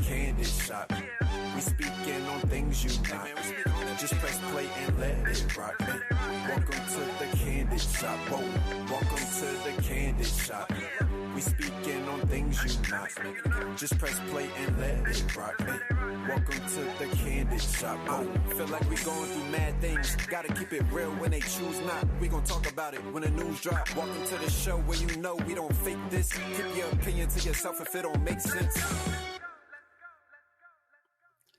Candid shop. We speaking on things you not. Just press play and let it rock. Welcome to the Candid shop. Whoa. Welcome to the Candid shop. We speaking on things you not. Just press play and let it rock. Welcome to the Candid shop. Feel like we going through mad things. Gotta keep it real when they choose not. We gon' talk about it when the news drop. Welcome to the show where you know we don't fake this. Keep your opinion to yourself if it don't make sense.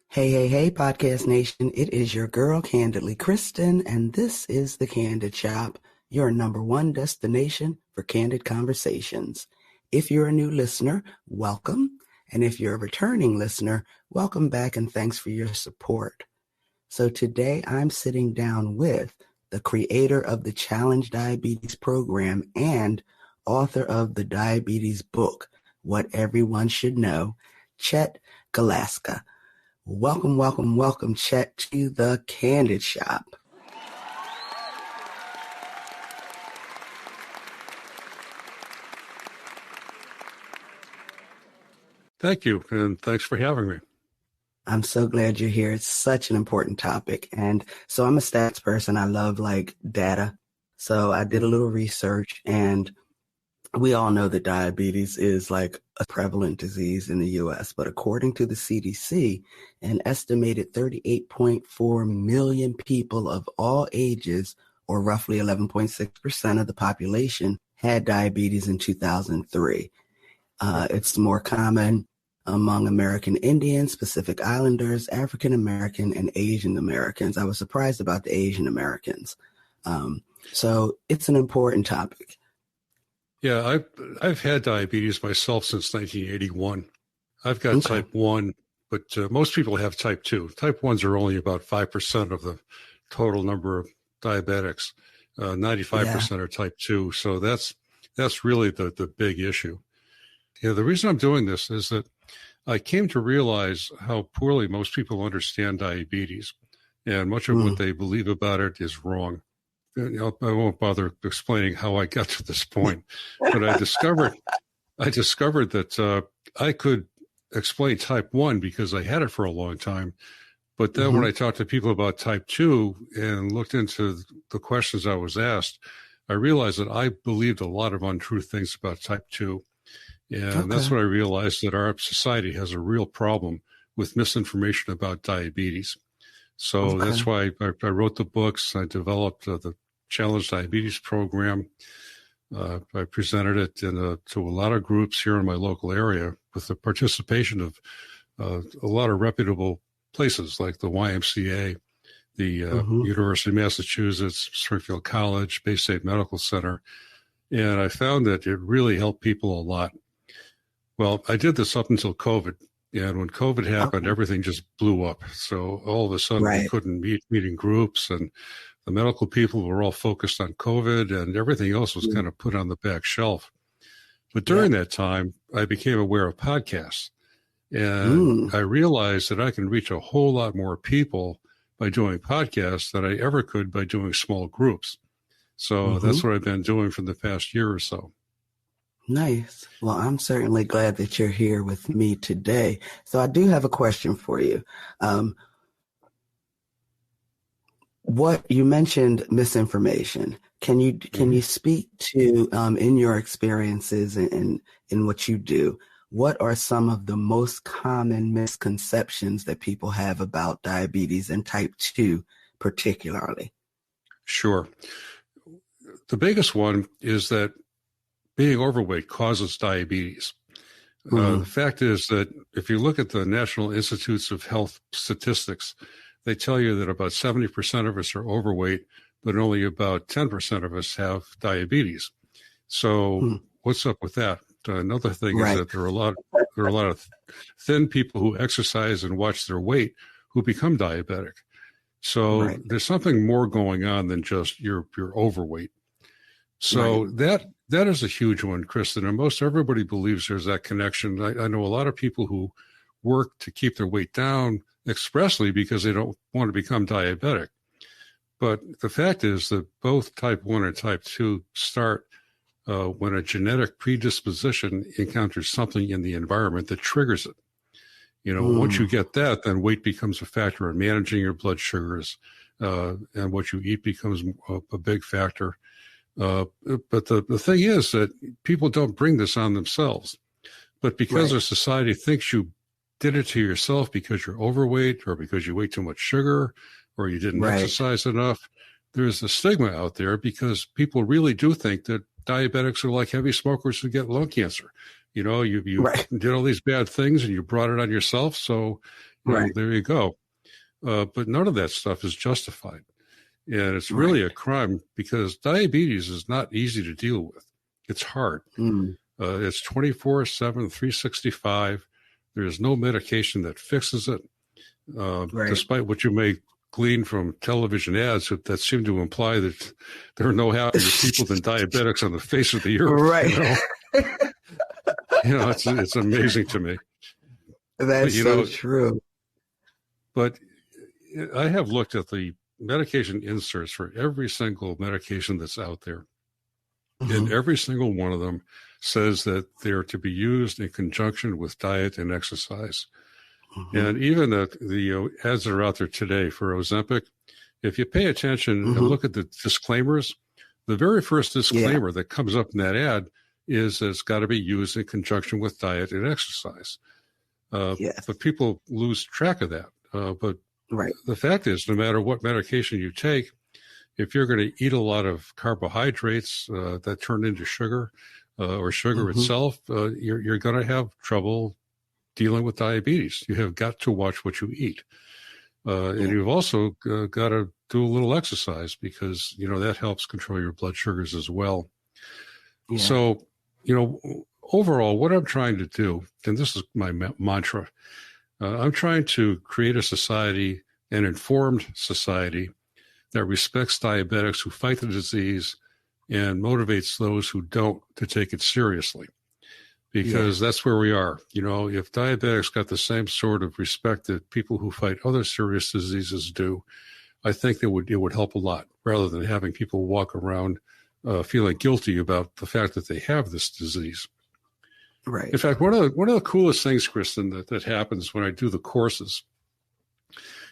Hey, Podcast Nation. It is your girl, Kandidly Kristin, and this is the Candid Shop, your number one destination for candid conversations. If you're a new listener, welcome. And if you're a returning listener, welcome back and thanks for your support. So today I'm sitting down with the creator of the Challenge Diabetes program and author of the diabetes book, What Everyone Should Know, Chet Galaska. Welcome, Chet, to the Candid Shop. Thank you, and thanks for having me. I'm so glad you're here. It's such an important topic. And so I'm a stats person. I love data. So I did a little research, and we all know that diabetes is a prevalent disease in the U.S., but according to the CDC, an estimated 38.4 million people of all ages, or roughly 11.6% of the population, had diabetes in 2003. It's more common among American Indians, Pacific Islanders, African American, and Asian Americans. I was surprised about the Asian Americans. So it's an important topic. Yeah, I've had diabetes myself since 1981. I've got type 1, but most people have type 2. Type 1s are only about 5% of the total number of diabetics. 95% are type 2. So that's really the big issue. Yeah, the reason I'm doing this is that I came to realize how poorly most people understand diabetes, and much of what they believe about it is wrong. I won't bother explaining how I got to this point, but I discovered that I could explain type 1 because I had it for a long time. But then when I talked to people about type 2 and looked into the questions I was asked, I realized that I believed a lot of untrue things about type 2. And that's when I realized that our society has a real problem with misinformation about diabetes. So that's why I wrote the books. I developed the Challenge Diabetes program. I presented it to a lot of groups here in my local area with the participation of a lot of reputable places like the YMCA, the University of Massachusetts, Springfield College, Bay State Medical Center. And I found that it really helped people a lot. Well, I did this up until COVID. And when COVID happened, everything just blew up. So all of a sudden we couldn't meet in groups, and the medical people were all focused on COVID, and everything else was kind of put on the back shelf. But during that time, I became aware of podcasts. And I realized that I can reach a whole lot more people by doing podcasts than I ever could by doing small groups. So that's what I've been doing for the past year or so. Nice. Well, I'm certainly glad that you're here with me today. So I do have a question for you. What you mentioned misinformation. Can you speak to in your experiences and in what you do, what are some of the most common misconceptions that people have about diabetes and type 2 particularly? Sure. The biggest one is that being overweight causes diabetes. The fact is that if you look at the National Institutes of Health statistics, they tell you that about 70% of us are overweight, but only about 10% of us have diabetes. So what's up with that? Another thing is that there are a lot of thin people who exercise and watch their weight who become diabetic. So there's something more going on than just you're overweight. So that is a huge one, Kristin, and most everybody believes there's that connection. I know a lot of people who work to keep their weight down expressly because they don't want to become diabetic. But the fact is that both type 1 and type 2 start when a genetic predisposition encounters something in the environment that triggers it. Once you get that, then weight becomes a factor in managing your blood sugars, and what you eat becomes a big factor. But the thing is that people don't bring this on themselves. But because our society thinks you did it to yourself because you're overweight or because you ate too much sugar or you didn't exercise enough, there's a stigma out there because people really do think that diabetics are like heavy smokers who get lung cancer. You did all these bad things and you brought it on yourself. So there you go. But none of that stuff is justified. And it's really a crime because diabetes is not easy to deal with. It's hard. It's 24/7, 365. There's no medication that fixes it, despite what you may glean from television ads that seem to imply that there are no happier people than diabetics on the face of the earth. Right. It's amazing to me. That's so true. But I have looked at the medication inserts for every single medication that's out there. And every single one of them says that they're to be used in conjunction with diet and exercise. And even the ads that are out there today for Ozempic, if you pay attention and look at the disclaimers, the very first disclaimer that comes up in that ad is that it's got to be used in conjunction with diet and exercise. But people lose track of that. But the fact is, no matter what medication you take, if you're going to eat a lot of carbohydrates that turn into sugar or sugar itself, you're going to have trouble dealing with diabetes. You have got to watch what you eat. And you've also got to do a little exercise because, that helps control your blood sugars as well. Yeah. So, overall, what I'm trying to do, and this is my mantra, I'm trying to create a society, an informed society that respects diabetics who fight the disease and motivates those who don't to take it seriously. Because that's where we are. If diabetics got the same sort of respect that people who fight other serious diseases do, I think it would help a lot, rather than having people walk around feeling guilty about the fact that they have this disease. Right. In fact, one of the coolest things, Kristin, that happens when I do the courses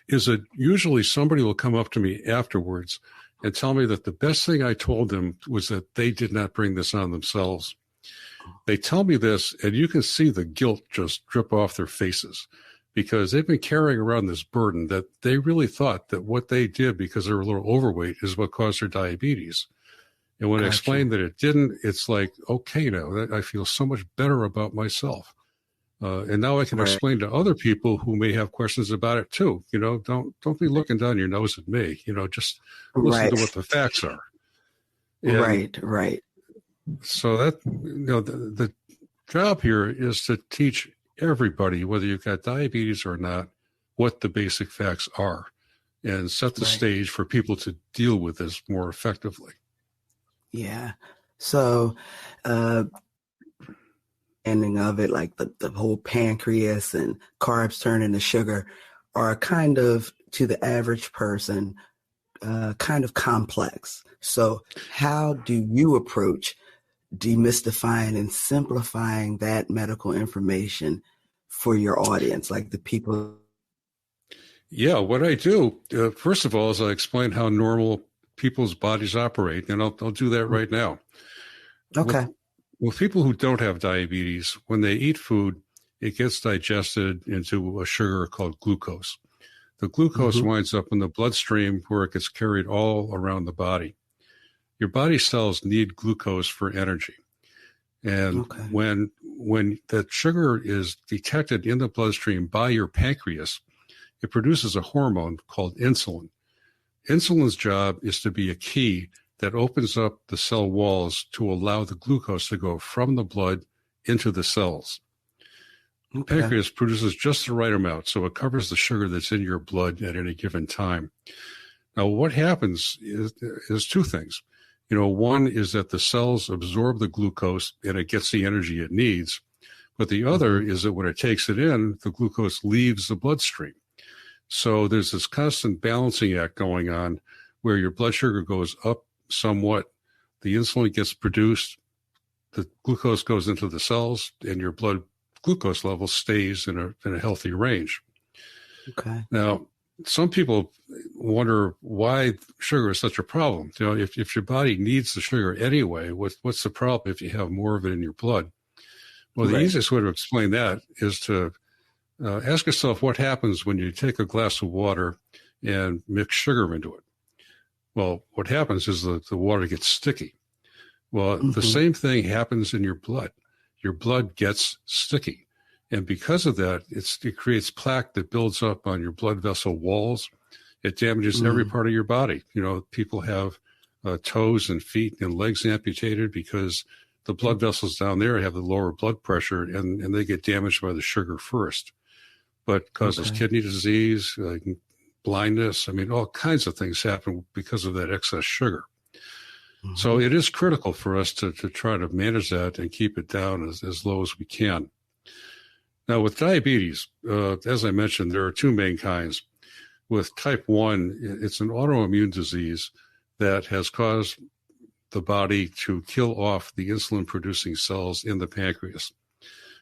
is that usually somebody will come up to me afterwards and tell me that the best thing I told them was that they did not bring this on themselves. They tell me this, and you can see the guilt just drip off their faces because they've been carrying around this burden that they really thought that what they did because they were a little overweight is what caused their diabetes. And when I explained that it didn't, it's like, okay, now I feel so much better about myself. And now I can explain to other people who may have questions about it too. Don't be looking down your nose at me. Just listen to what the facts are. And Right. So that, the job here is to teach everybody, whether you've got diabetes or not, what the basic facts are and set the stage for people to deal with this more effectively. Yeah. So, ending of it, like the whole pancreas and carbs turning to sugar are kind of, to the average person, kind of complex. So how do you approach demystifying and simplifying that medical information for your audience, like the people? Yeah, what I do, first of all, is I explain how normal people's bodies operate, and I'll do that right now. Okay. With people who don't have diabetes, when they eat food, it gets digested into a sugar called glucose. The glucose winds up in the bloodstream where it gets carried all around the body. Your body cells need glucose for energy. And when that sugar is detected in the bloodstream by your pancreas, it produces a hormone called insulin. Insulin's job is to be a key that opens up the cell walls to allow the glucose to go from the blood into the cells. The pancreas produces just the right amount, so it covers the sugar that's in your blood at any given time. Now, what happens is two things. One is that the cells absorb the glucose and it gets the energy it needs. But the other is that when it takes it in, the glucose leaves the bloodstream. So there's this constant balancing act going on where your blood sugar goes up somewhat, the insulin gets produced, the glucose goes into the cells, and your blood glucose level stays in a healthy range. Okay. Now, some people wonder why sugar is such a problem. If your body needs the sugar anyway, what's the problem if you have more of it in your blood? Well, the easiest way to explain that is to ask yourself what happens when you take a glass of water and mix sugar into it. Well, what happens is the water gets sticky. Well, the same thing happens in your blood. Your blood gets sticky. And because of that, it creates plaque that builds up on your blood vessel walls. It damages every part of your body. People have toes and feet and legs amputated because the blood vessels down there have the lower blood pressure, and they get damaged by the sugar first. But causes kidney disease, blindness. All kinds of things happen because of that excess sugar. So it is critical for us to try to manage that and keep it down as low as we can. Now, with diabetes, as I mentioned, there are two main kinds. With type 1, it's an autoimmune disease that has caused the body to kill off the insulin-producing cells in the pancreas.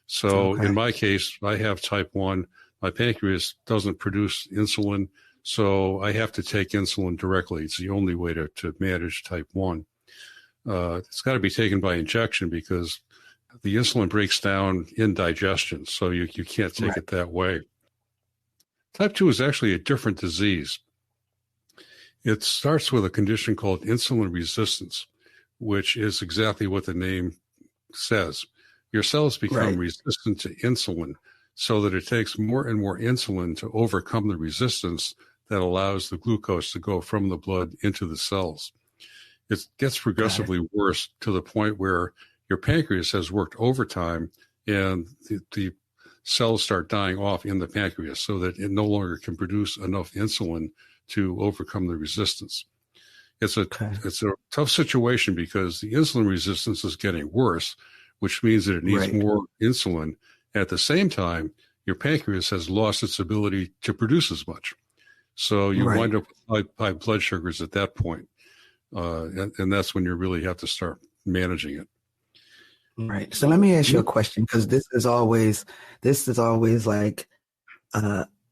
So in my case, I have type 1. My pancreas doesn't produce insulin, so I have to take insulin directly. It's the only way to manage type 1. It's got to be taken by injection because the insulin breaks down in digestion, so you can't take it that way. Type 2 is actually a different disease. It starts with a condition called insulin resistance, which is exactly what the name says. Your cells become resistant to insulin so that it takes more and more insulin to overcome the resistance that allows the glucose to go from the blood into the cells. It gets progressively worse to the point where your pancreas has worked overtime and the cells start dying off in the pancreas so that it no longer can produce enough insulin to overcome the resistance. It's a tough situation because the insulin resistance is getting worse, which means that it needs more insulin. At the same time, your pancreas has lost its ability to produce as much. So you wind up with high blood sugars at that point. And that's when you really have to start managing it. Right. So let me ask you a question, because this is always like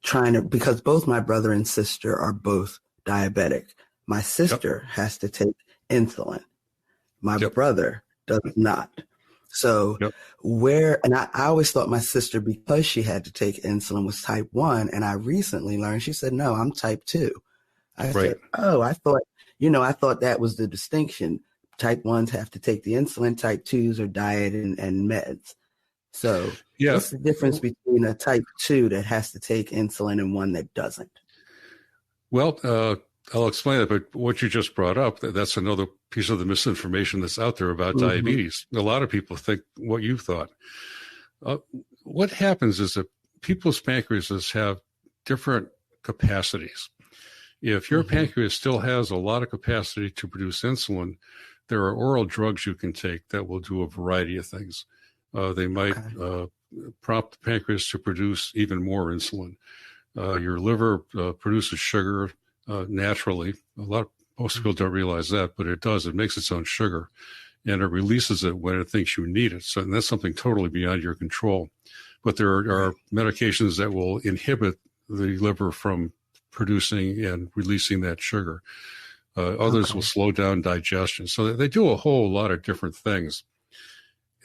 trying to, because both my brother and sister are both diabetic. My sister has to take insulin. My brother does not. So and I always thought my sister, because she had to take insulin, was type 1. And I recently learned, she said, no, I'm type 2. I said, oh, I thought that was the distinction. Type 1s have to take the insulin. Type 2s are diet and meds. So what's the difference between a type 2 that has to take insulin and one that doesn't? Well, I'll explain it, but what you just brought up, that's another piece of the misinformation that's out there about diabetes. A lot of people think what you thought. What happens is that people's pancreases have different capacities. If your pancreas still has a lot of capacity to produce insulin, there are oral drugs you can take that will do a variety of things. They might prompt the pancreas to produce even more insulin. Your liver produces sugar naturally. Most people don't realize that, but it does. It makes its own sugar, and it releases it when it thinks you need it. So that's something totally beyond your control. But there are medications that will inhibit the liver from producing and releasing that sugar. Others will slow down digestion. So they do a whole lot of different things.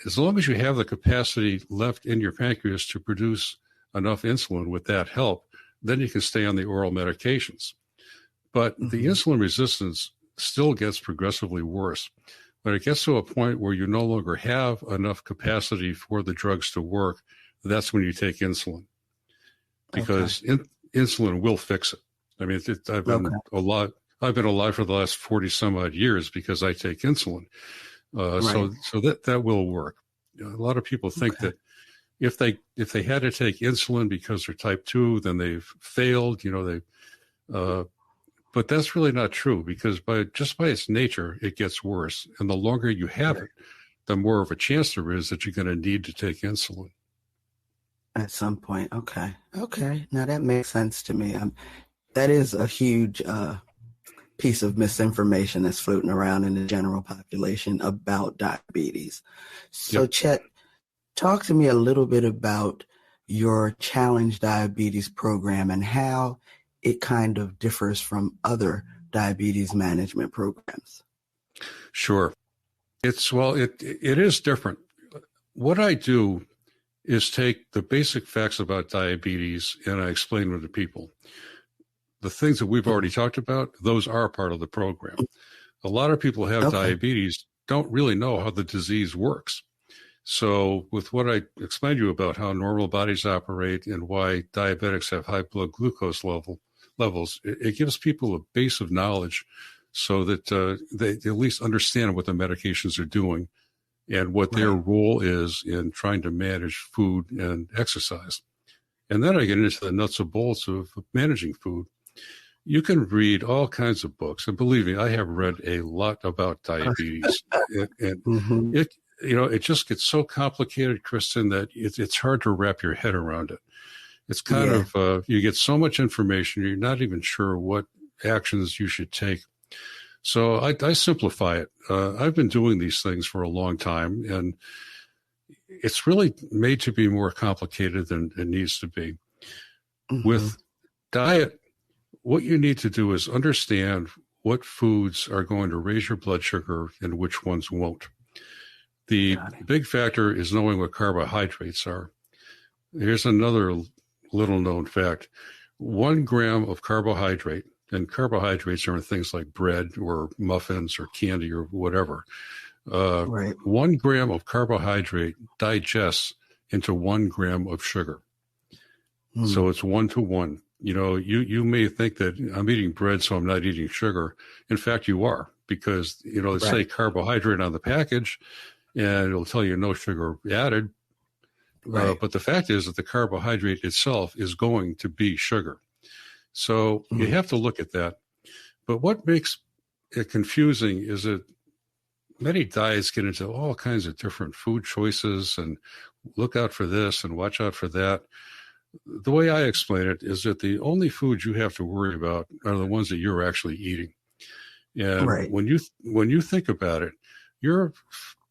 As long as you have the capacity left in your pancreas to produce enough insulin with that help, then you can stay on the oral medications. But the insulin resistance still gets progressively worse. When it gets to a point where you no longer have enough capacity for the drugs to work, that's when you take insulin. Because insulin will fix it. I mean, I've been alive for the last 40 some odd years because I take insulin. So that will work. A lot of people think that if they had to take insulin because they're type 2, then they've failed, but that's really not true, because by its nature, it gets worse. And the longer you have it, the more of a chance there is that you're going to need to take insulin. At some point. Okay. Now that makes sense to me. That is a huge piece of misinformation that's floating around in the general population about diabetes. So Chet, Talk to me a little bit about your Challenge Diabetes program and how it kind of differs from other diabetes management programs. Sure. It is different. What I do is take the basic facts about diabetes and I explain them to people. The things that we've already talked about, those are part of the program. A lot of people who have diabetes don't really know how the disease works. So with what I explained to you about how normal bodies operate and why diabetics have high blood glucose levels, it gives people a base of knowledge so that they at least understand what the medications are doing and what their role is in trying to manage food and exercise. And then I get into the nuts and bolts of managing food. You can read all kinds of books, and believe me, I have read a lot about diabetes, and it just gets so complicated, Kristin, that it's hard to wrap your head around it. It's kind of you get so much information, you're not even sure what actions you should take. So I simplify it. I've been doing these things for a long time, and it's really made to be more complicated than it needs to be. With diet, what you need to do is understand what foods are going to raise your blood sugar and which ones won't. The big factor is knowing what carbohydrates are. Here's another little known fact. 1 gram of carbohydrate, and carbohydrates are in things like bread or muffins or candy or whatever. 1 gram of carbohydrate digests into 1 gram of sugar. So it's 1 to 1. You may think that I'm eating bread, so I'm not eating sugar. In fact, you are, because, they say carbohydrate on the package and it'll tell you no sugar added. But the fact is that the carbohydrate itself is going to be sugar. So you have to look at that. But what makes it confusing is that many diets get into all kinds of different food choices and look out for this and watch out for that. The way I explain it is that the only foods you have to worry about are the ones that you're actually eating. And when you think about it, your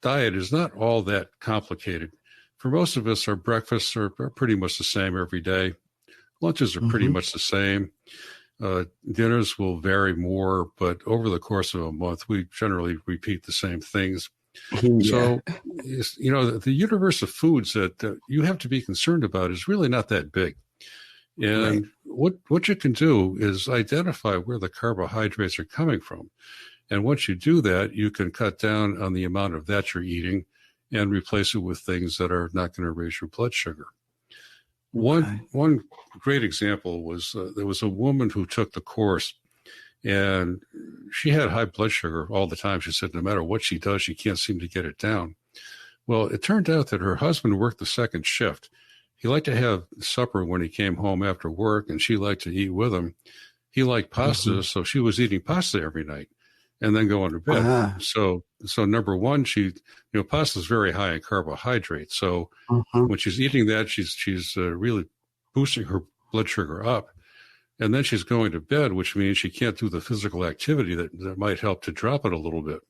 diet is not all that complicated. For most of us, our breakfasts are pretty much the same every day. Lunches are pretty much the same. Dinners will vary more, but over the course of a month, we generally repeat the same things. So, the universe of foods that you have to be concerned about is really not that big. And what you can do is identify where the carbohydrates are coming from. And once you do that, you can cut down on the amount of that you're eating and replace it with things that are not going to raise your blood sugar. One great example was there was a woman who took the course, and she had high blood sugar all the time. She said no matter what she does, she can't seem to get it down. Well, it turned out that her husband worked the second shift. He liked to have supper when he came home after work, and she liked to eat with him. He liked pasta, so she was eating pasta every night and then going to bed. So number one, pasta is very high in carbohydrates. So when she's eating that, she's really boosting her blood sugar up. And then she's going to bed, which means she can't do the physical activity that might help to drop it a little bit.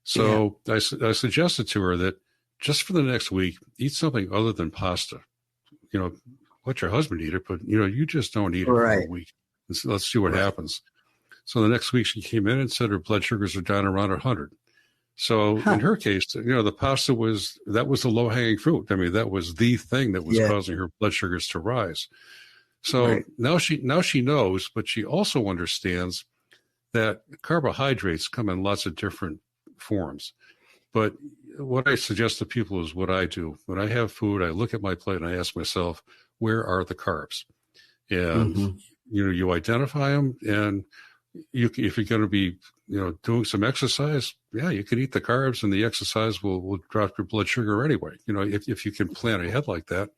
So I suggested to her that just for the next week, eat something other than pasta. Let your husband eat it, but, you just don't eat it for a week. Let's see what happens. So the next week she came in and said her blood sugars are down around 100. So in her case, the pasta was the low-hanging fruit. I mean, that was the thing that was causing her blood sugars to rise. So now she knows, but she also understands that carbohydrates come in lots of different forms. But what I suggest to people is what I do. When I have food, I look at my plate and I ask myself, where are the carbs? And, you identify them, and if you're going to be, doing some exercise, you can eat the carbs and the exercise will drop your blood sugar anyway. If you can plan ahead like that,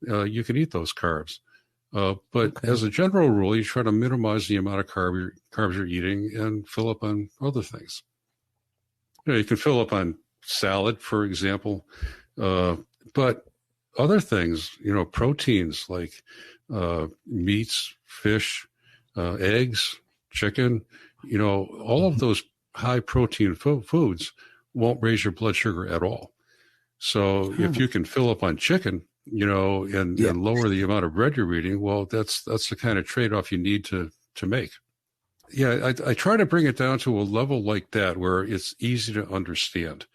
you can eat those carbs. But as a general rule, you try to minimize the amount of carbs you're eating and fill up on other things. You can fill up on salad, for example, but other things, proteins like meats, fish, eggs, chicken, all of those high protein foods won't raise your blood sugar at all. So if you can fill up on chicken, and lower the amount of bread you're eating, well, that's the kind of trade-off you need to make. Yeah, I try to bring it down to a level like that where it's easy to understand.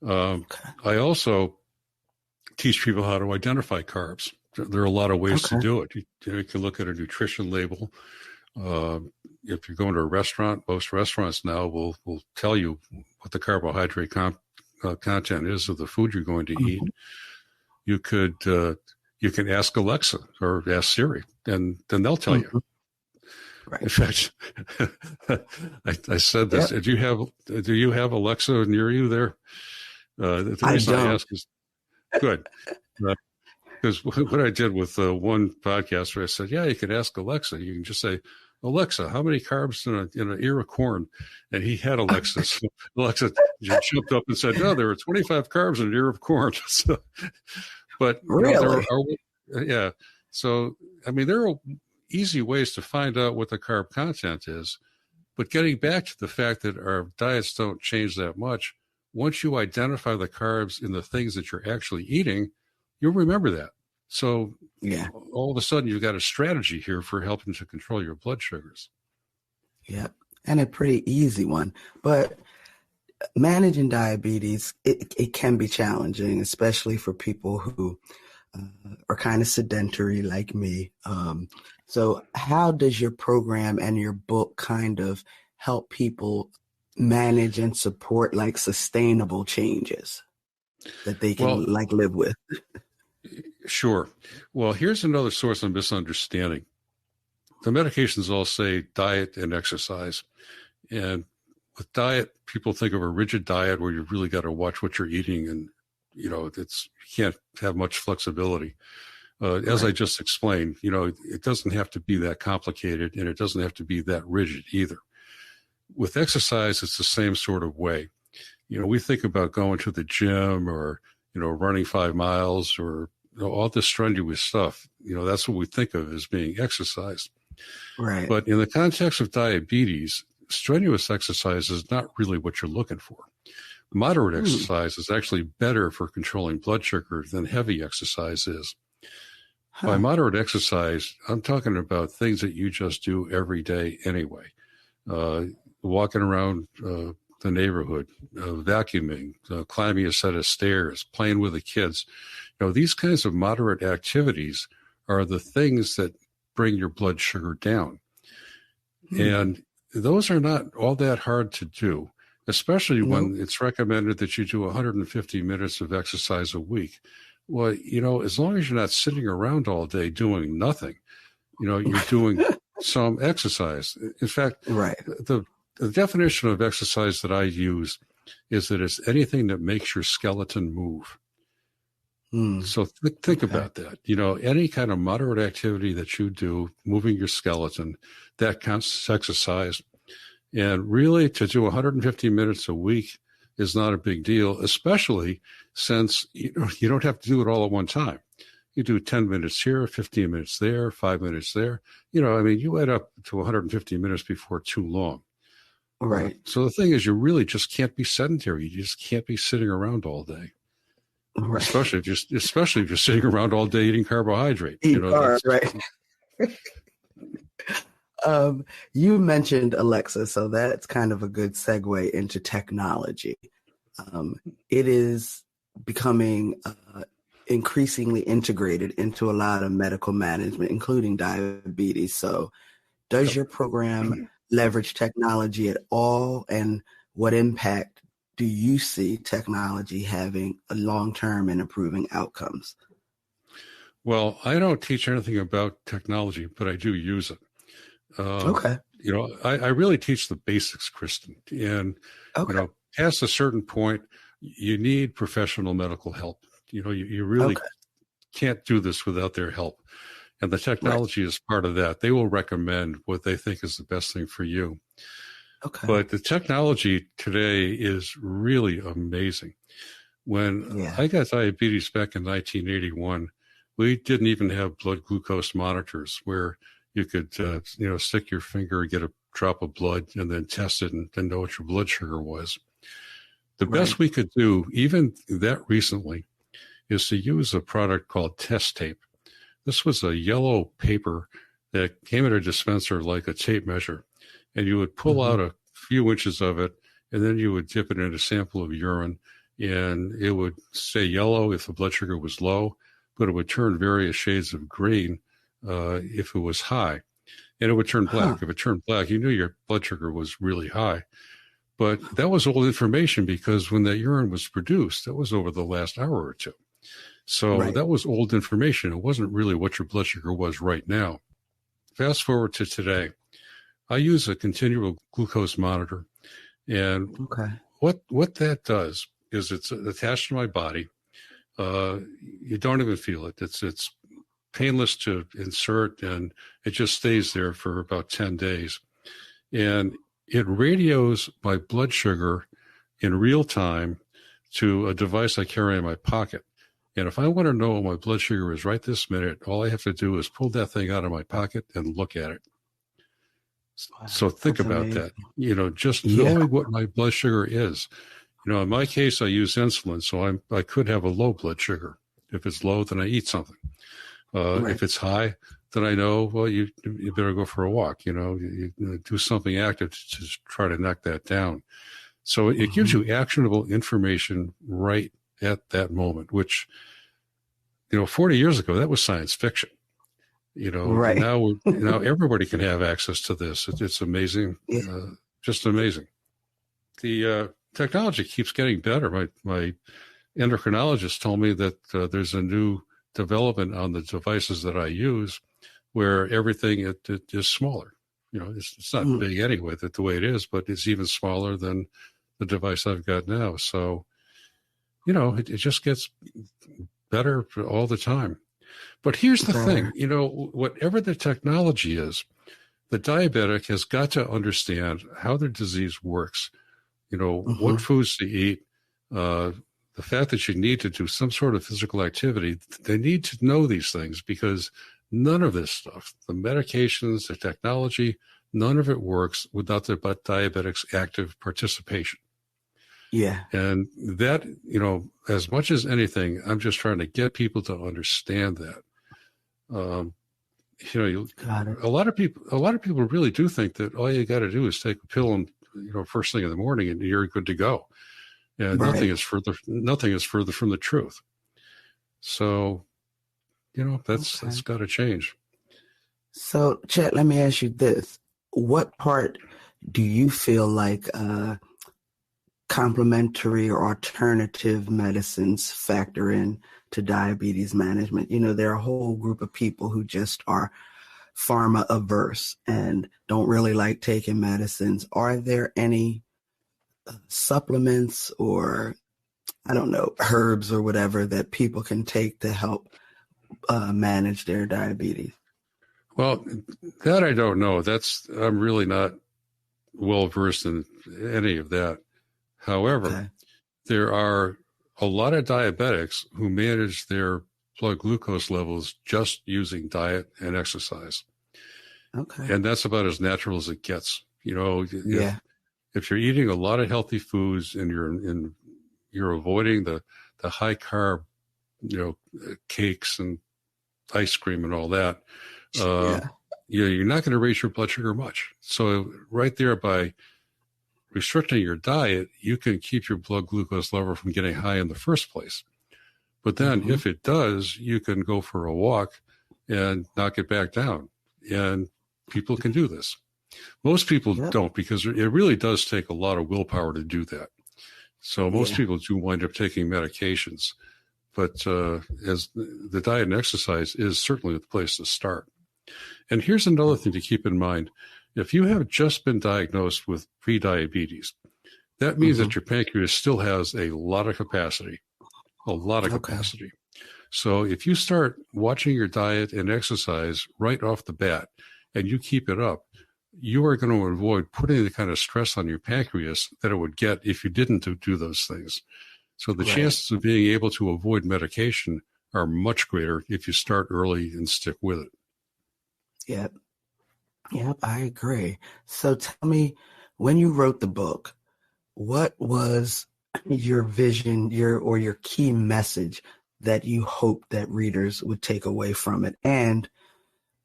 I also teach people how to identify carbs. There are a lot of ways to do it. You can look at a nutrition label. If you're going to a restaurant, most restaurants now will tell you what the carbohydrate content is of the food you're going to eat. You can ask Alexa or ask Siri, and then they'll tell you. Right. In fact, I said this. Do you have Alexa near you there? The reason I ask is good. Because what I did with one podcaster, I said, you can ask Alexa. You can just say, Alexa, how many carbs in an ear of corn? And he had Alexa. So Alexa jumped up and said, no, there are 25 carbs in an ear of corn. But really? So, I mean, there are easy ways to find out what the carb content is. But getting back to the fact that our diets don't change that much, once you identify the carbs in the things that you're actually eating, you'll remember that. So all of a sudden you've got a strategy here for helping to control your blood sugars. Yeah, and a pretty easy one. But managing diabetes, it can be challenging, especially for people who are kind of sedentary like me. So how does your program and your book kind of help people manage and support like sustainable changes that they can live with? Sure. Well, here's another source of misunderstanding. The medications all say diet and exercise. And with diet, people think of a rigid diet where you've really got to watch what you're eating, and you can't have much flexibility. As I just explained, it doesn't have to be that complicated, and it doesn't have to be that rigid either. With exercise, it's the same sort of way. We think about going to the gym or, running 5 miles or all this strenuous stuff. That's what we think of as being exercise. Right. But in the context of diabetes, strenuous exercise is not really what you're looking for. Moderate exercise is actually better for controlling blood sugar than heavy exercise is. By moderate exercise, I'm talking about things that you just do every day anyway. Walking around the neighborhood, vacuuming, climbing a set of stairs, playing with the kids. These kinds of moderate activities are the things that bring your blood sugar down. And those are not all that hard to do, especially when it's recommended that you do 150 minutes of exercise a week. Well, as long as you're not sitting around all day doing nothing, you're doing some exercise. In fact, the definition of exercise that I use is that it's anything that makes your skeleton move. So think about that. Any kind of moderate activity that you do, moving your skeleton, that counts as exercise. And really, to do 150 minutes a week is not a big deal, especially since you don't have to do it all at one time. You do 10 minutes here, 15 minutes there, 5 minutes there. You add up to 150 minutes before too long. Right. So the thing is, you really just can't be sedentary. You just can't be sitting around all day. Right. Especially if you're sitting around all day eating carbohydrate. Carbs, right. You mentioned Alexa, so that's kind of a good segue into technology. It is becoming increasingly integrated into a lot of medical management, including diabetes. So does your program leverage technology at all? And what impact do you see technology having a long-term in improving outcomes? Well, I don't teach anything about technology, but I do use it. I really teach the basics, Kristin. And, past a certain point, you need professional medical help. You really can't do this without their help. And the technology is part of that. They will recommend what they think is the best thing for you. But the technology today is really amazing. When I got diabetes back in 1981, we didn't even have blood glucose monitors where you could, stick your finger, get a drop of blood, and then test it and know what your blood sugar was. The Right. best we could do, even that recently, is to use a product called test tape. This was a yellow paper that came in a dispenser like a tape measure, and you would pull out a few inches of it, and then you would dip it in a sample of urine, and it would stay yellow if the blood sugar was low, but it would turn various shades of green if it was high, and it would turn black. If it turned black, you knew your blood sugar was really high. But that was old information, because when that urine was produced, that was over the last hour or two. So that was old information. It wasn't really what your blood sugar was right now. Fast forward to today. I use a continual glucose monitor. And what that does is it's attached to my body. You don't even feel it. It's painless to insert, and it just stays there for about 10 days. And it radios my blood sugar in real time to a device I carry in my pocket. And if I want to know what my blood sugar is right this minute, all I have to do is pull that thing out of my pocket and look at it. So think about that, just knowing what my blood sugar is. In my case, I use insulin, so I could have a low blood sugar. If it's low, then I eat something. If it's high, then I know, well, you better go for a walk, you do something active to try to knock that down. So it gives you actionable information right at that moment, which, 40 years ago, that was science fiction. Now everybody can have access to this. It's amazing, just amazing. The technology keeps getting better. My endocrinologist told me that there's a new development on the devices that I use, where everything it is smaller. It's not big anyway, the way it is, but it's even smaller than the device I've got now. So, it just gets better all the time. But here's the thing, whatever the technology is, the diabetic has got to understand how their disease works, what foods to eat, the fact that you need to do some sort of physical activity. They need to know these things, because none of this stuff, the medications, the technology, none of it works without the diabetic's active participation. Yeah. And that, as much as anything, I'm just trying to get people to understand that. A lot of people really do think that all you got to do is take a pill and, first thing in the morning and you're good to go. And nothing is further from the truth. So, that's got to change. So, Chet, let me ask you this. What part do you feel like complementary or alternative medicines factor in to diabetes management? There are a whole group of people who just are pharma averse and don't really like taking medicines. Are there any supplements or, I don't know, herbs or whatever that people can take to help manage their diabetes? Well, that I don't know. I'm really not well versed in any of that. However, there are a lot of diabetics who manage their blood glucose levels just using diet and exercise. Okay. And that's about as natural as it gets. If you're eating a lot of healthy foods and you're avoiding the high carb, cakes and ice cream and all that, you're not going to raise your blood sugar much. So right there, by restricting your diet, you can keep your blood glucose level from getting high in the first place. But then if it does, you can go for a walk and knock it back down. And people can do this. Most people don't, because it really does take a lot of willpower to do that. So most people do wind up taking medications. But as the diet and exercise is certainly the place to start. And here's another thing to keep in mind. If you have just been diagnosed with prediabetes, that means that your pancreas still has a lot of capacity, capacity. So if you start watching your diet and exercise right off the bat, and you keep it up, you are going to avoid putting the kind of stress on your pancreas that it would get if you didn't do those things. So the chances of being able to avoid medication are much greater if you start early and stick with it. Yep, I agree. So tell me, when you wrote the book, what was your vision, your key message that you hope that readers would take away from it, and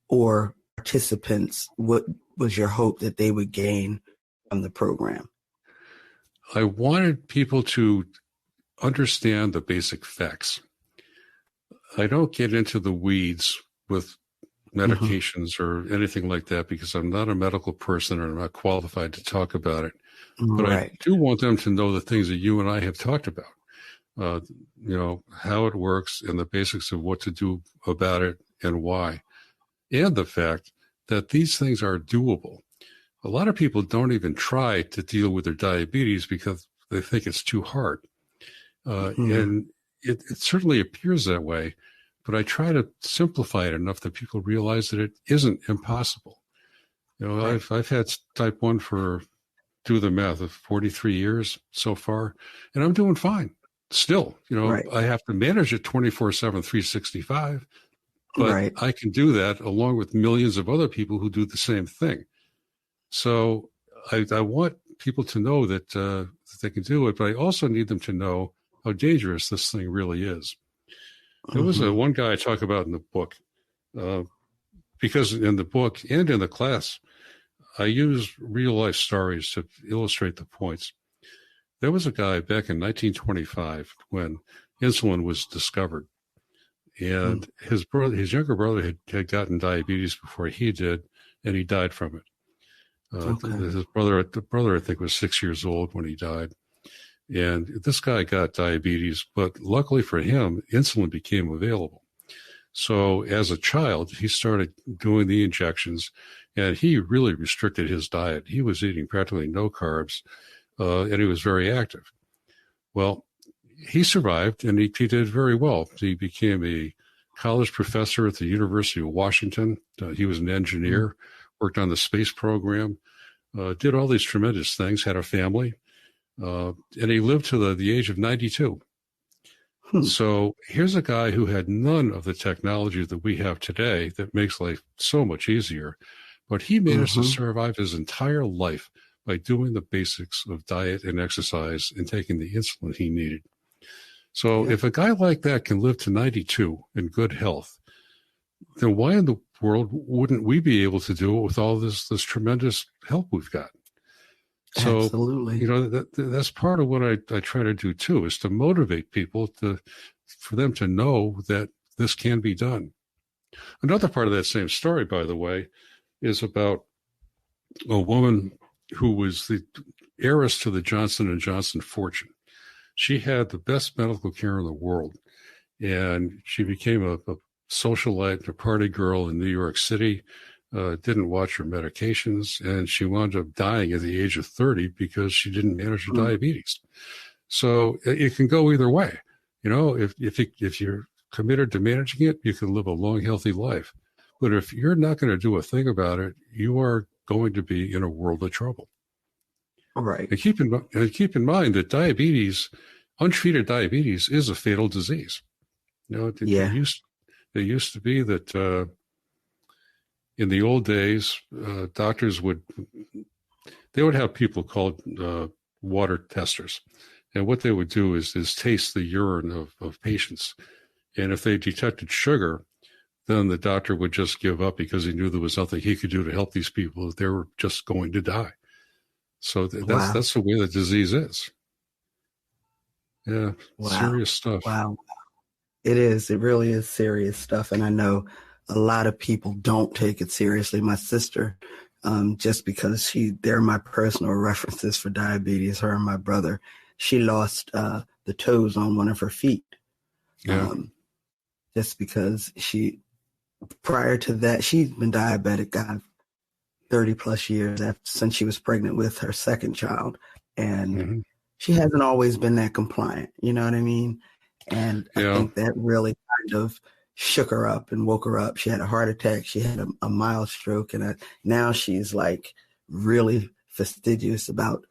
or participants, what was your hope that they would gain from the program? I wanted people to understand the basic facts. I don't get into the weeds with medications or anything like that because I'm not a medical person and I'm not qualified to talk about it. But Right. I do want them to know the things that you and I have talked about, how it works and the basics of what to do about it and why, and the fact that these things are doable. A lot of people don't even try to deal with their diabetes because they think it's too hard. And it certainly appears that way, but I try to simplify it enough that people realize that it isn't impossible. Right. I've had type 1 for, do the math, of 43 years so far, and I'm doing fine. Still, Right. I have to manage it 24/7, 365, but Right. I can do that along with millions of other people who do the same thing. So I want people to know that they can do it, but I also need them to know how dangerous this thing really is. There was one guy I talk about in the book, because in the book and in the class, I use real life stories to illustrate the points. There was a guy back in 1925 when insulin was discovered, and his younger brother had gotten diabetes before he did, and he died from it. His brother, I think, was 6 years old when he died. And this guy got diabetes, but luckily for him, insulin became available. So as a child, he started doing the injections, and he really restricted his diet. He was eating practically no carbs, and he was very active. Well, he survived, and he did very well. He became a college professor at the University of Washington. He was an engineer, worked on the space program, did all these tremendous things, had a family. And he lived to the age of 92. So here's a guy who had none of the technology that we have today that makes life so much easier, but he managed to survive his entire life by doing the basics of diet and exercise and taking the insulin he needed. So if a guy like that can live to 92 in good health, then why in the world wouldn't we be able to do it with all this tremendous help we've got? So, absolutely. That's part of what I try to do too, is to motivate people for them to know that this can be done. Another part of that same story, by the way, is about a woman who was the heiress to the Johnson & Johnson fortune. She had the best medical care in the world, and she became a socialite, a party girl in New York City. Didn't watch her medications, and she wound up dying at the age of 30 because she didn't manage her diabetes. So it can go either way. If you're committed to managing it, you can live a long, healthy life. But if you're not going to do a thing about it, you are going to be in a world of trouble. Right. And keep in mind that untreated diabetes is a fatal disease. It used to be that in the old days, doctors would have people called water testers. And what they would do is taste the urine of patients. And if they detected sugar, then the doctor would just give up because he knew there was nothing he could do to help these people. They were just going to die. So that's the way the disease is. Yeah, serious stuff. Wow. It is. It really is serious stuff. And I know a lot of people don't take it seriously. My sister, just because they're my personal references for diabetes, her and my brother, she lost the toes on one of her feet. Yeah. Just because prior to that, she's been diabetic 30 plus years since she was pregnant with her second child. And she hasn't always been that compliant. You know what I mean? And I think that really kind of shook her up and woke her up. She had a heart attack. She had a mild stroke. And now she's like really fastidious about,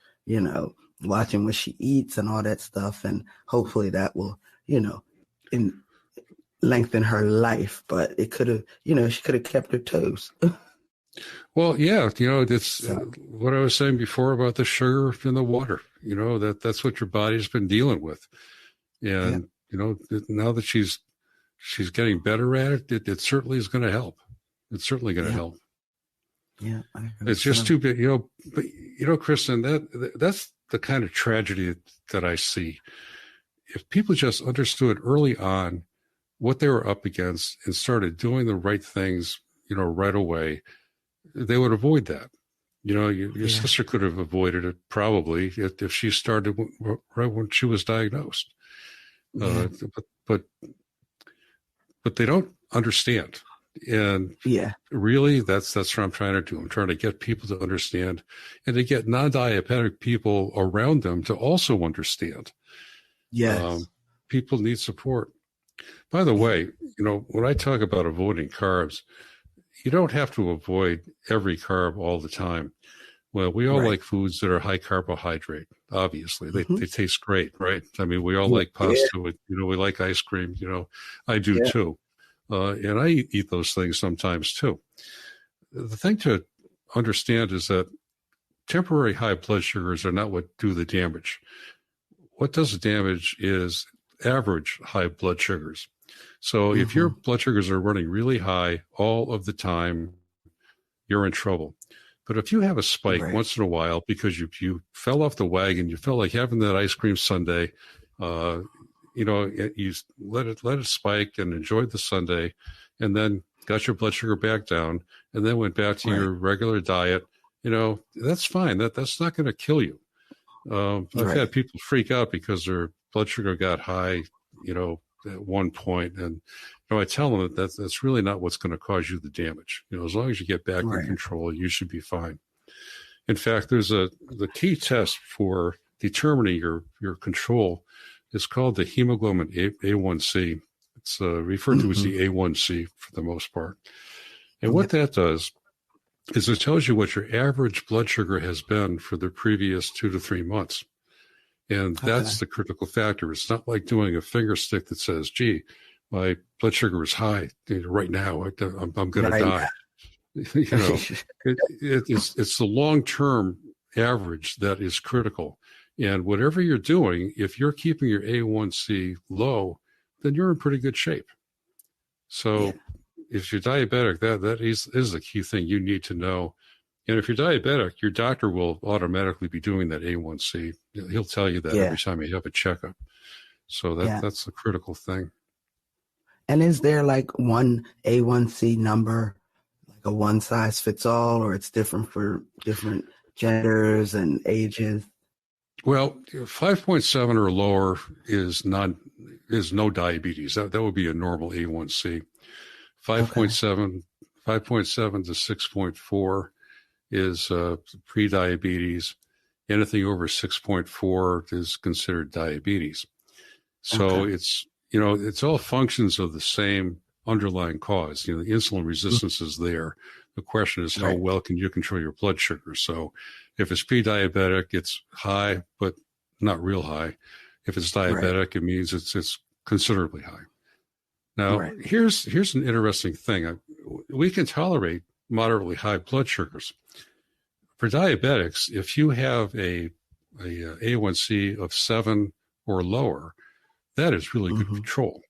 watching what she eats and all that stuff. And hopefully that will, lengthen her life. But it could have, she could have kept her toes. Well, yeah, it's what I was saying before about the sugar in the water. That's what your body's been dealing with, and now that she's getting better at it, it certainly is going to help. It's certainly going to help. Yeah, it's just too big, But Kristin, that's the kind of tragedy that I see. If people just understood early on what they were up against and started doing the right things, right away, they would avoid that. Your sister could have avoided it probably if she started right when she was diagnosed. But they don't understand. And really, that's what I'm trying to do. I'm trying to get people to understand and to get non-diabetic people around them to also understand. Yes. People need support. By the way, when I talk about avoiding carbs, you don't have to avoid every carb all the time. Well, we all like foods that are high carbohydrate, obviously. They taste great, right? I mean, we all like pasta. We like ice cream. I do too. And I eat those things sometimes too. The thing to understand is that temporary high blood sugars are not what do the damage. What does the damage is average high blood sugars. So if your blood sugars are running really high all of the time, you're in trouble. But if you have a spike once in a while because you fell off the wagon, you felt like having that ice cream sundae, you let it spike and enjoyed the sundae, and then got your blood sugar back down, and then went back to your regular diet. That's fine. That's not going to kill you. I've had people freak out because their blood sugar got high, at one point, and I tell them that's really not what's going to cause you the damage. As long as you get back in control, you should be fine. In fact, there's the key test for determining your control. It's called the hemoglobin A1C. It's referred to as the A1C for the most part. And what that does is it tells you what your average blood sugar has been for the previous 2 to 3 months. And that's the critical factor. It's not like doing a finger stick that says, gee, my blood sugar is high right now. I'm going to die. It's the long-term average that is critical. And whatever you're doing, if you're keeping your A1C low, then you're in pretty good shape. So if you're diabetic, that is the key thing you need to know. And if you're diabetic, your doctor will automatically be doing that A1C. He'll tell you that every time you have a checkup. So that's the critical thing. And is there like one A1C number, like a one size fits all, or it's different for different genders and ages? Well, 5.7 or lower is no diabetes. That would be a normal A1C. 5.7 to 6.4 is pre-diabetes. Anything over 6.4 is considered diabetes. So it's all functions of the same underlying cause. The insulin resistance is there. The question is how well can you control your blood sugar? So if it's pre-diabetic, it's high, but not real high. If it's diabetic, it means it's considerably high. Now, here's an interesting thing. We can tolerate moderately high blood sugars. For diabetics, if you have a A1C of 7 or lower, that is really good control.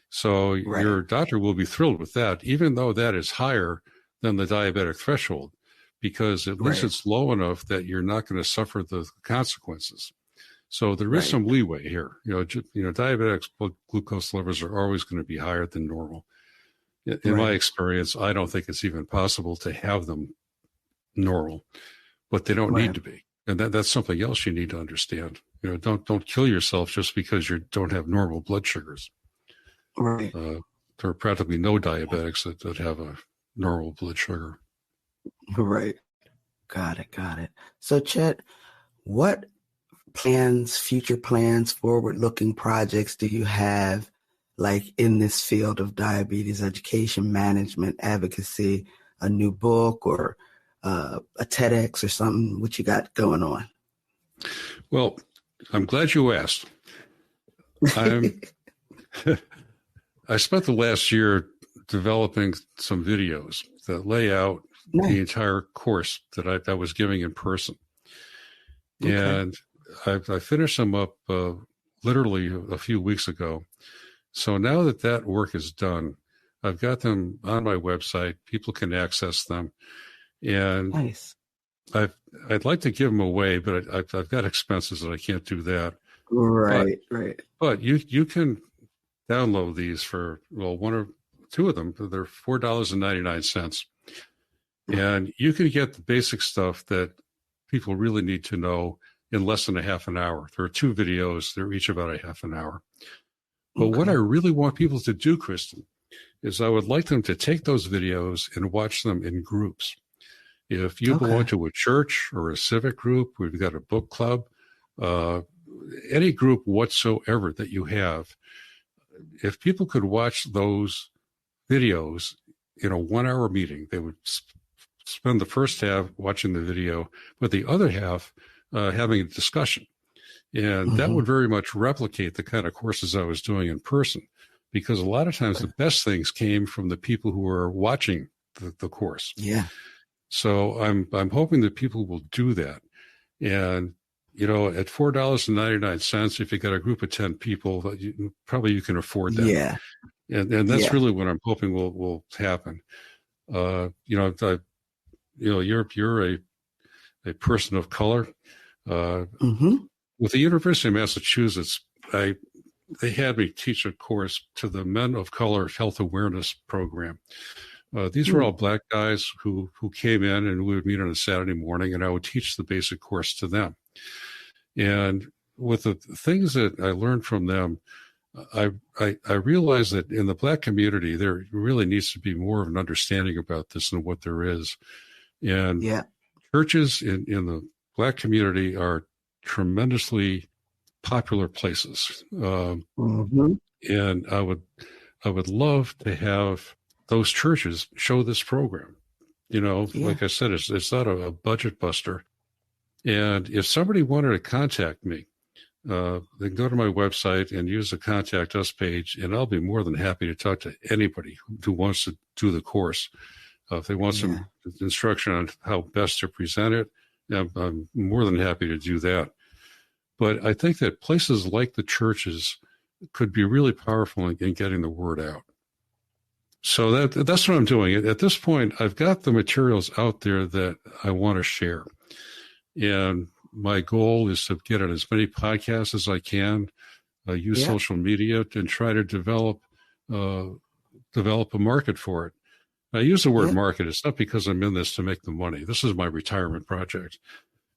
So your doctor will be thrilled with that, even though that is higher than the diabetic threshold, because at least it's low enough that you're not going to suffer the consequences. So there is some leeway here. Diabetics' blood glucose levels are always going to be higher than normal. In my experience, I don't think it's even possible to have them normal, but they don't need to be. And that's something else you need to understand. Don't kill yourself just because you don't have normal blood sugars. Right. There are practically no diabetics that have a normal blood sugar. Right. Got it. So, Chet, what future plans, forward-looking projects do you have, like in this field of diabetes education, management, advocacy, a new book or a TEDx or something? What you got going on? Well, I'm glad you asked. I spent the last year developing some videos that lay out the entire course that I was giving in person. Okay. And I finished them up literally a few weeks ago. So now that work is done, I've got them on my website. People can access them. And nice. I'd like to give them away, but I've got expenses that I can't do that. Right. But you can download these for, well, one or two of them. They're $4.99. And you can get the basic stuff that people really need to know in less than a half an hour. There are 2 videos. They're each about a half an hour. But what I really want people to do, Kristin, is I would like them to take those videos and watch them in groups. If you belong to a church or a civic group, we've got a book club, any group whatsoever that you have, if people could watch those videos in a 1-hour meeting, they would spend the first half watching the video, but the other half having a discussion. And that would very much replicate the kind of courses I was doing in person, because a lot of times the best things came from the people who were watching the course. Yeah. So I'm hoping that people will do that. And, you know, at $4.99, if you got a group of 10 people, you can afford that. Yeah. And that's really what I'm hoping will happen. You're a person of color. With the University of Massachusetts, they had me teach a course to the Men of Color Health Awareness Program. These were all Black guys who came in, and we would meet on a Saturday morning, and I would teach the basic course to them. And with the things that I learned from them, I realized that in the Black community, there really needs to be more of an understanding about this than what there is. And churches in the Black community are tremendously popular places. And I would love to have those churches show this program. You know, like I said, it's not a budget buster. And if somebody wanted to contact me, they can go to my website and use the contact us page, and I'll be more than happy to talk to anybody who wants to do the course. If they want some instruction on how best to present it, I'm more than happy to do that. But I think that places like the churches could be really powerful in getting the word out. So that's what I'm doing. At this point, I've got the materials out there that I want to share. And my goal is to get on as many podcasts as I can, use social media and try to develop a market for it. I use the word market. It's not because I'm in this to make the money. This is my retirement project.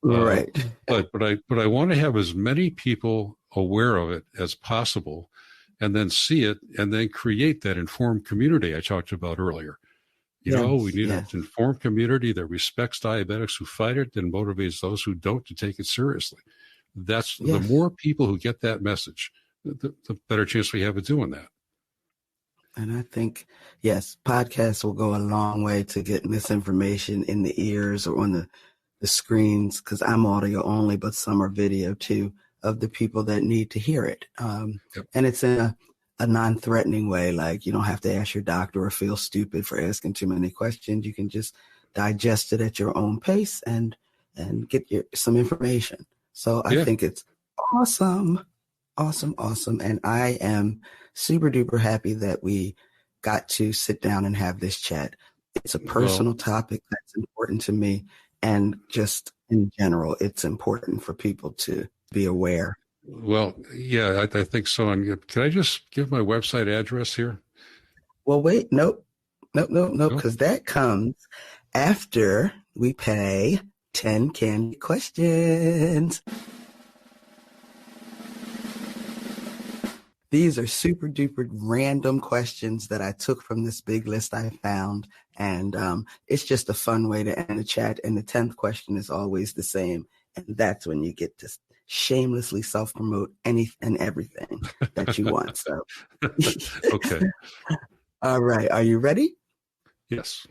Right. But I want to have as many people aware of it as possible, and then see it, and then create that informed community I talked about earlier. You know, we need an informed community that respects diabetics who fight it and motivates those who don't to take it seriously. That's the more people who get that message, the better chance we have of doing that. And I think, podcasts will go a long way to get misinformation in the ears or on the screens, because I'm audio only, but some are video too, of the people that need to hear it. And it's in a non-threatening way. Like, you don't have to ask your doctor or feel stupid for asking too many questions. You can just digest it at your own pace and get some information. So I think it's awesome. And I am super duper happy that we got to sit down and have this chat. It's a personal topic that's important to me. And just in general, it's important for people to be aware. Well, I think so. And can I just give my website address here? Well, wait, nope, because that comes after we pay 10 Kandid questions. These are super duper random questions that I took from this big list I found. And it's just a fun way to end the chat. And the 10th question is always the same. And that's when you get to shamelessly self-promote any and everything that you want. So, okay. All right. Are you ready? Yes.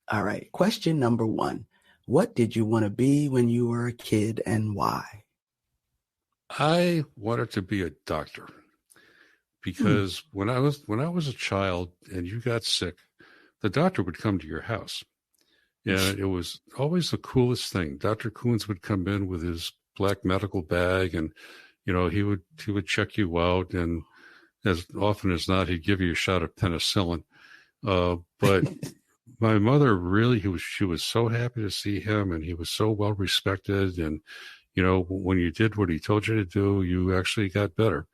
All right. Question number 1. What did you want to be when you were a kid, and why? I wanted to be a doctor because when I was a child and you got sick, the doctor would come to your house. And it was always the coolest thing. Dr. Coons would come in with his black medical bag, and he would check you out, and as often as not, he'd give you a shot of penicillin. But my mother really, she was so happy to see him, and he was so well respected. And when you did what he told you to do, you actually got better.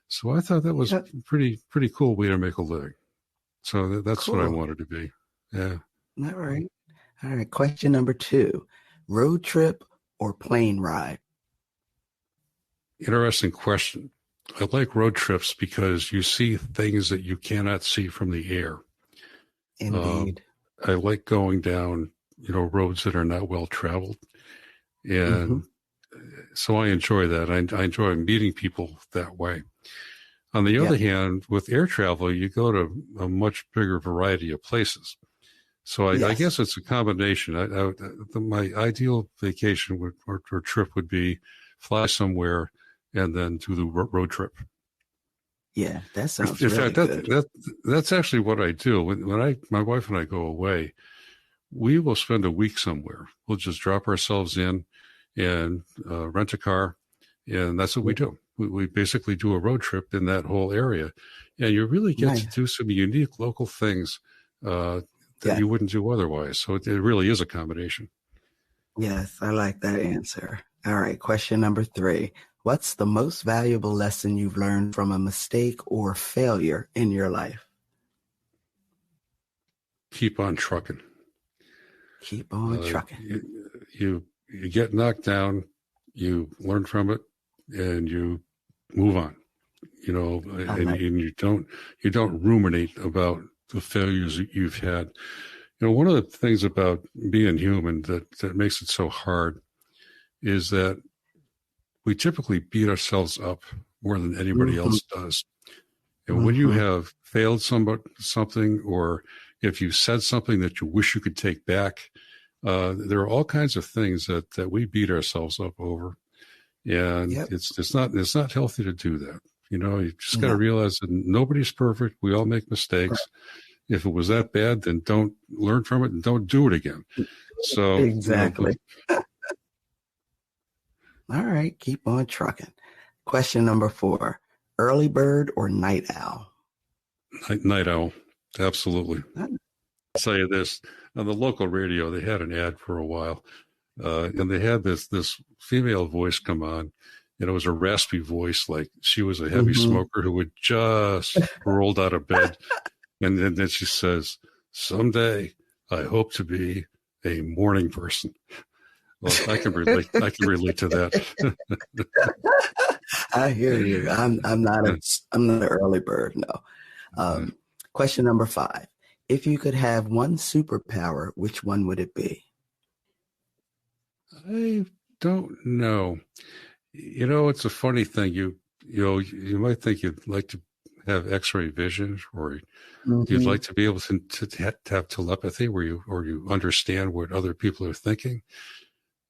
So I thought that was pretty cool way to make a living. So that's cool. what I wanted to be. Yeah. All right. Question number 2: road trip or plane ride? Interesting question. I like road trips because you see things that you cannot see from the air. Indeed. I like going down, roads that are not well traveled. And so I enjoy that. I enjoy meeting people that way. On the other hand, with air travel, you go to a much bigger variety of places. So I guess it's a combination. My ideal vacation or trip would be fly somewhere and then do the road trip. Yeah, that sounds In really fact, good. that's actually what I do. When my wife and I go away, we will spend a week somewhere. We'll just drop ourselves in and rent a car, and that's what we do. We basically do a road trip in that whole area, and you really get to do some unique local things that you wouldn't do otherwise. So it really is a combination. Yes, I like that answer. All right, question number 3. What's the most valuable lesson you've learned from a mistake or failure in your life? Keep on trucking. Keep on trucking. You get knocked down, you learn from it, and you move on. And you don't ruminate about the failures that you've had. One of the things about being human that makes it so hard is that we typically beat ourselves up more than anybody else does. And when you have failed something, or if you said something that you wish you could take back, there are all kinds of things that we beat ourselves up over. And it's not healthy to do that. You just got to realize that nobody's perfect. We all make mistakes. If it was that bad, then don't learn from it and don't do it again. So exactly. All right, keep on trucking. Question number 4: early bird or night owl? Night owl, absolutely. I'll tell you this: on the local radio, they had an ad for a while, and they had this female voice come on, and it was a raspy voice, like she was a heavy smoker who had just rolled out of bed, and then she says, "Someday I hope to be a morning person." Well, I can relate to that. I hear you. I'm not an early bird. No. Question number 5: if you could have one superpower, which one would it be? I don't know. It's a funny thing. You might think you'd like to have X-ray vision, or you'd like to be able to have telepathy, where you understand what other people are thinking.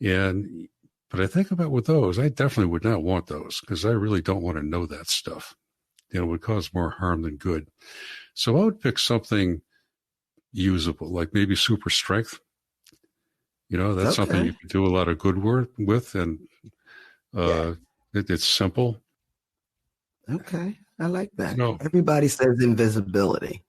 But I think about with those, I definitely would not want those, because I really don't want to know that stuff. It would cause more harm than good. So I would pick something usable, like maybe super strength. That's something you can do a lot of good work with, and it's simple. Okay, I like that. Everybody says invisibility.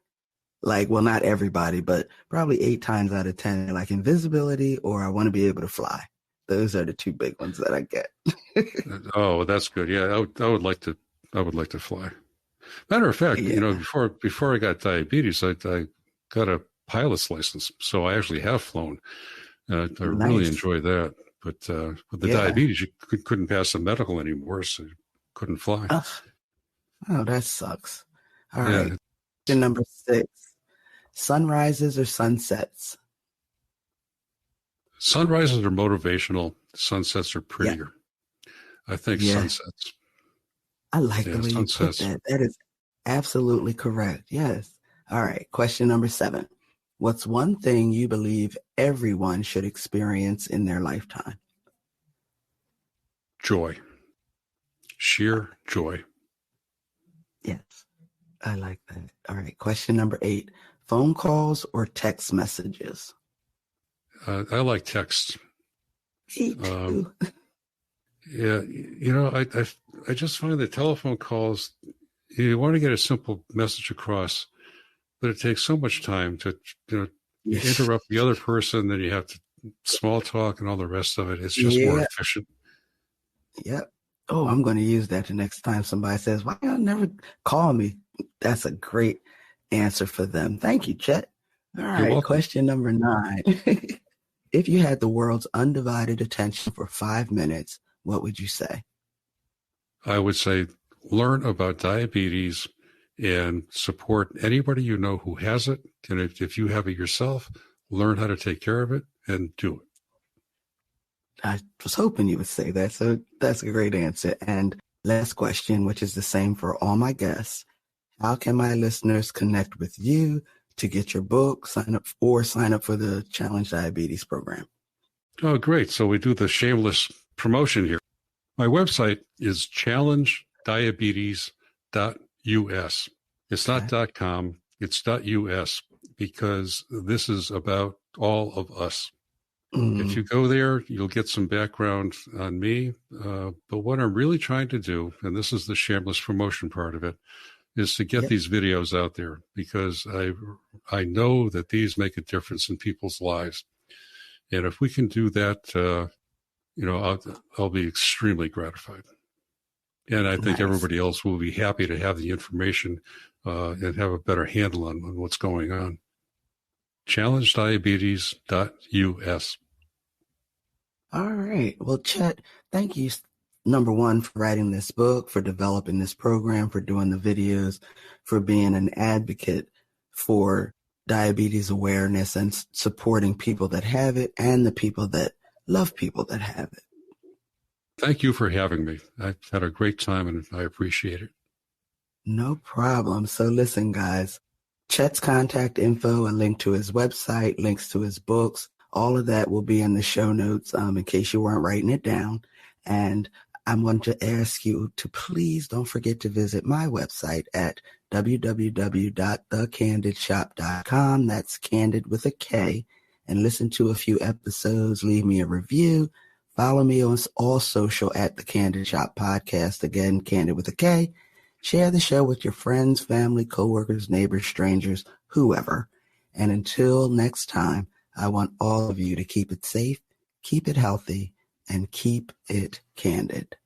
Well, not everybody, but probably 8 times out of 10, like invisibility or I want to be able to fly. Those are the 2 big ones that I get. Oh, that's good. Yeah, I would like to fly. Matter of fact, before I got diabetes, I got a pilot's license, so I actually have flown. I really enjoy that. But with the diabetes, you couldn't pass the medical anymore, so you couldn't fly. Oh, that sucks. All right. Question number 6: sunrises or sunsets? Sunrises are motivational. Sunsets are prettier. I think sunsets. I like the way you put that. That is absolutely correct. Yes. All right. Question number 7: what's one thing you believe everyone should experience in their lifetime? Joy. Sheer joy. Yes. I like that. All right. Question number 8: phone calls or text messages? I like text. Me too. Yeah, I just find that telephone calls, you want to get a simple message across, but it takes so much time to, interrupt the other person. Then you have to small talk and all the rest of it. It's just more efficient. Yep. Oh, I'm going to use that the next time somebody says, why y'all never call me? That's a great answer for them. Thank you, Chet. All right. Question number 9. If you had the world's undivided attention for 5 minutes, what would you say? I would say learn about diabetes and support anybody you know who has it. And if you have it yourself, learn how to take care of it and do it. I was hoping you would say that. So that's a great answer. And last question, which is the same for all my guests. How can my listeners connect with you to get your book, sign up for the Challenge Diabetes program? Oh, great. So we do the shameless promotion here. My website is challengediabetes.us. It's not .com, it's .us, because this is about all of us. If you go there, you'll get some background on me. But what I'm really trying to do, and this is the shameless promotion part of it, is to get these videos out there, because I know that these make a difference in people's lives. And if we can do that, I'll be extremely gratified. And I think everybody else will be happy to have the information and have a better handle on what's going on. challengediabetes.us. All right. Well, Chet, thank you, number one, for writing this book, for developing this program, for doing the videos, for being an advocate for diabetes awareness and supporting people that have it and the people that love people that have it. Thank you for having me. I've had a great time and I appreciate it. No problem. So listen, guys, Chet's contact info, a link to his website, links to his books, all of that will be in the show notes in case you weren't writing it down. And I'm going to ask you to please don't forget to visit my website at www.thekandidshop.com. That's Kandid with a K. And listen to a few episodes. Leave me a review. Follow me on all social at The Kandid Shop Podcast. Again, Kandid with a K. Share the show with your friends, family, coworkers, neighbors, strangers, whoever. And until next time, I want all of you to keep it safe, keep it healthy, and keep it candid.